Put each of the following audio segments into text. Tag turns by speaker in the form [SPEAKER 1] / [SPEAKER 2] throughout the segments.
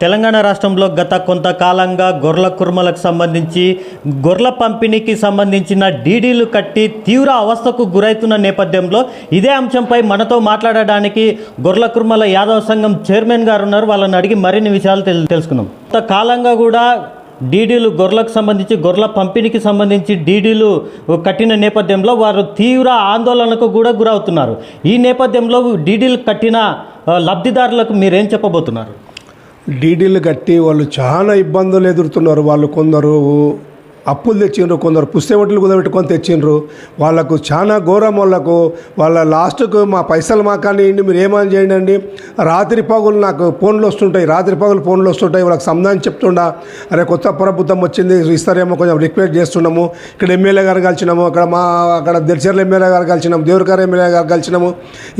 [SPEAKER 1] తెలంగాణ రాష్ట్రంలో గత కొంతకాలంగా గొర్రెల కుర్మలకు సంబంధించి గొర్రెల పంపిణీకి సంబంధించిన డీడీలు కట్టి తీవ్ర అవస్థకు గురవుతున్న నేపథ్యంలో ఇదే అంశంపై మనతో మాట్లాడడానికి గొర్రెల కుర్మల యాదవ సంఘం చైర్మన్ గారు ఉన్నారు. వాళ్ళని అడిగి మరిన్ని విషయాలు తెలుసుకుందాం. కొంతకాలంగా కూడా డీడీలు గొర్రెలకు సంబంధించి గొర్రెల పంపిణీకి సంబంధించి డీడీలు కట్టిన నేపథ్యంలో వారు తీవ్ర ఆందోళనకు కూడా గురవుతున్నారు. ఈ నేపథ్యంలో డీడీలు కట్టిన లబ్ధిదారులకు మీరేం చెప్పబోతున్నారు?
[SPEAKER 2] డీడీలు కట్టి వాళ్ళు చాలా ఇబ్బందులు ఎదుర్కొన్నారు. వాళ్ళు కొందరు అప్పులు తెచ్చిండ్రు, కొందరు పుస్తెవట్లు కుదబెట్టుకొని తెచ్చిండ్రు. వాళ్ళకు చాలా ఘోరం. వాళ్ళ లాస్ట్కు మా పైసలు మాకండి మీరు ఏమని చేయండి అండి. రాత్రి పగులు నాకు ఫోన్లు వస్తుంటాయి, ఫోన్లు వస్తుంటాయి. వాళ్ళకి సమాధానం చెప్తుండా, అరే కొత్త ప్రభుత్వం వచ్చింది ఇస్తారేమో కొంచెం రిక్వెస్ట్ చేస్తున్నాము. ఇక్కడ ఎమ్మెల్యే గారు కలిసినాము, అక్కడ దర్శర్ల ఎమ్మెల్యే గారు కలిసినాము, దేవరకారు ఎమ్మెల్యే గారు కలిసినాము,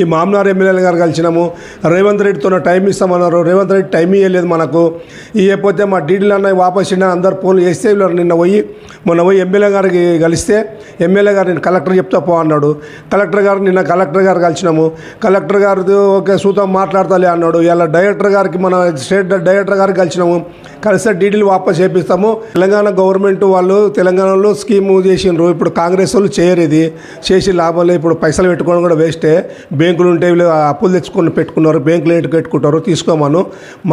[SPEAKER 2] ఈ మామనార్ ఎమ్మెల్యే గారు కలిసినాము. రేవంత్ రెడ్డితో టైం ఇస్తామన్నారు. రేవంత్ రెడ్డి టైం ఇవ్వలేదు మనకు. ఇవ్వకపోతే మా డీడీలు అన్న వాపస్ ఇచ్చిన అందరు ఫోన్లు చేస్తే నిన్న మొన్న పోయి ఎమ్మెల్యే గారికి కలిస్తే ఎమ్మెల్యే గారు నేను కలెక్టర్ చెప్తా పో అన్నాడు. కలెక్టర్ గారు కలిసినాము. కలెక్టర్ గారు ఓకే సూతం మాట్లాడతాలే అన్నాడు. ఇలా డైరెక్టర్ గారికి మన స్టేట్ డైరెక్టర్ గారికి కలిసినాము. కలిస్తే డీడీలు వాపస్ చేపిస్తాము. తెలంగాణ గవర్నమెంట్ వాళ్ళు తెలంగాణలో స్కీము చేసిండ్రు. ఇప్పుడు కాంగ్రెస్ వాళ్ళు చేయరు. ఇది చేసి లాభం లేదు. ఇప్పుడు పైసలు పెట్టుకోవడం కూడా వేస్టే. బ్యాంకులు ఉంటే వీళ్ళు అప్పులు తెచ్చుకొని పెట్టుకున్నారు, బ్యాంకులు ఏంటి పెట్టుకుంటారు, తీసుకోమను.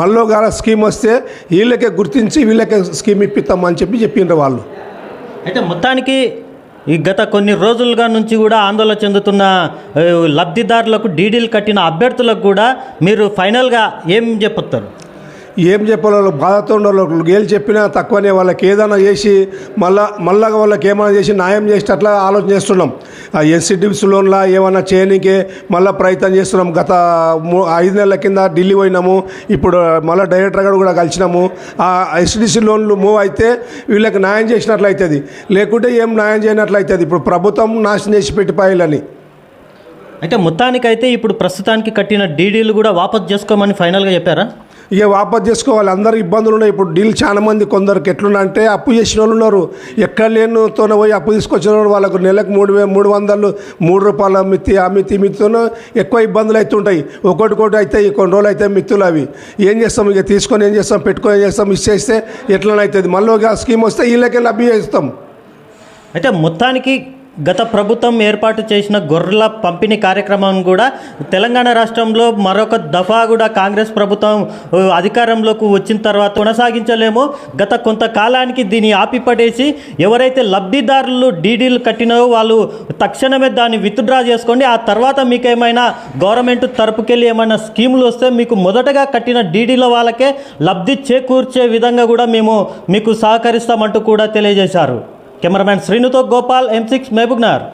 [SPEAKER 2] మళ్ళీ గాల స్కీమ్ వస్తే వీళ్ళకే గుర్తించి వీళ్ళకే స్కీమ్ ఇప్పిస్తామని చెప్పిండ్రు వాళ్ళు.
[SPEAKER 1] అయితే మొత్తానికి ఈ గత కొన్ని రోజులుగా నుంచి కూడా ఆందోళన చెందుతున్న లబ్ధిదారులకు డీడీలు కట్టిన అభ్యర్థులకు కూడా మీరు ఫైనల్గా ఏం చెప్తారు?
[SPEAKER 2] ఏం చెప్పాలో బాధతో ఉండరు. ఏళ్ళు చెప్పినా తక్కువనే. వాళ్ళకి ఏదైనా చేసి మళ్ళా వాళ్ళకి ఏమైనా చేసి న్యాయం చేసేటట్లా ఆలోచన చేస్తున్నాం. ఆ ఎస్సీడీసీ లోన్లా ఏమైనా చేయనీకే మళ్ళీ ప్రయత్నం చేస్తున్నాం. గత 5 నెలల కింద ఢిల్లీ పోయినాము. ఇప్పుడు మళ్ళీ డైరెక్టర్ గారు కూడా కలిసినాము. ఆ ఎస్సీడీసీ లోన్లు మూవ్ అయితే వీళ్ళకి న్యాయం చేసినట్లు అవుతుంది, లేకుంటే ఏం న్యాయం చేయనట్లు అవుతుంది. ఇప్పుడు ప్రభుత్వం నాశనం చేసి పెట్టిపోయాలని.
[SPEAKER 1] అయితే మొత్తానికైతే ఇప్పుడు ప్రస్తుతానికి కట్టిన డీడీలు కూడా వాపస్ చేసుకోమని ఫైనల్గా చెప్పారా?
[SPEAKER 2] ఇక వాపస్ చేసుకోవాలి. అందరు ఇబ్బందులు ఉన్నాయి. ఇప్పుడు డీల్ చాలా మంది కొందరికి ఎట్లున్నారంటే అప్పు చేసిన వాళ్ళు ఉన్నారు. ఎక్కడ లేనితోనే పోయి అప్పు తీసుకొచ్చిన వాళ్ళు వాళ్ళకు నెలకు 300 3 రూపాయల మిత్తి, ఆ మిత్తితో ఎక్కువ ఇబ్బందులు అవుతుంటాయి. ఒకటి అవుతాయి, కొన్ని రోజులు అయితే మిత్తులు అవి ఏం చేస్తాం. ఇక తీసుకొని ఏం చేస్తాం, పెట్టుకొని ఏం చేస్తాం, ఇచ్చేస్తే ఎట్లనవుతుంది. మళ్ళీ ఒక స్కీమ్ వస్తే వీళ్ళకే లభ్య చేస్తాం.
[SPEAKER 1] అయితే మొత్తానికి గత ప్రభుత్వం ఏర్పాటు చేసిన గొర్రెల పంపిణీ కార్యక్రమం కూడా తెలంగాణ రాష్ట్రంలో మరొక దఫా కూడా కాంగ్రెస్ ప్రభుత్వం అధికారంలోకి వచ్చిన తర్వాత కొనసాగించలేము. గత కొంతకాలానికి దీన్ని ఆపిపడేసి ఎవరైతే లబ్ధిదారులు డీడీలు కట్టినారో వాళ్ళు తక్షణమే దాన్ని విత్డ్రా చేసుకోండి. ఆ తర్వాత మీకు ఏమైనా గవర్నమెంట్ తరపుకెళ్ళి ఏమైనా స్కీములు వస్తే మీకు మొదటగా కట్టిన డీడీల వాళ్ళకే లబ్ధి చేకూర్చే విధంగా కూడా మేము మీకు సహకరిస్తామంటూ కూడా తెలియజేశారు. కెమెరామ్యాన్ శ్రీనుతో గోపాల్, M6 మహబూబ్నగర్.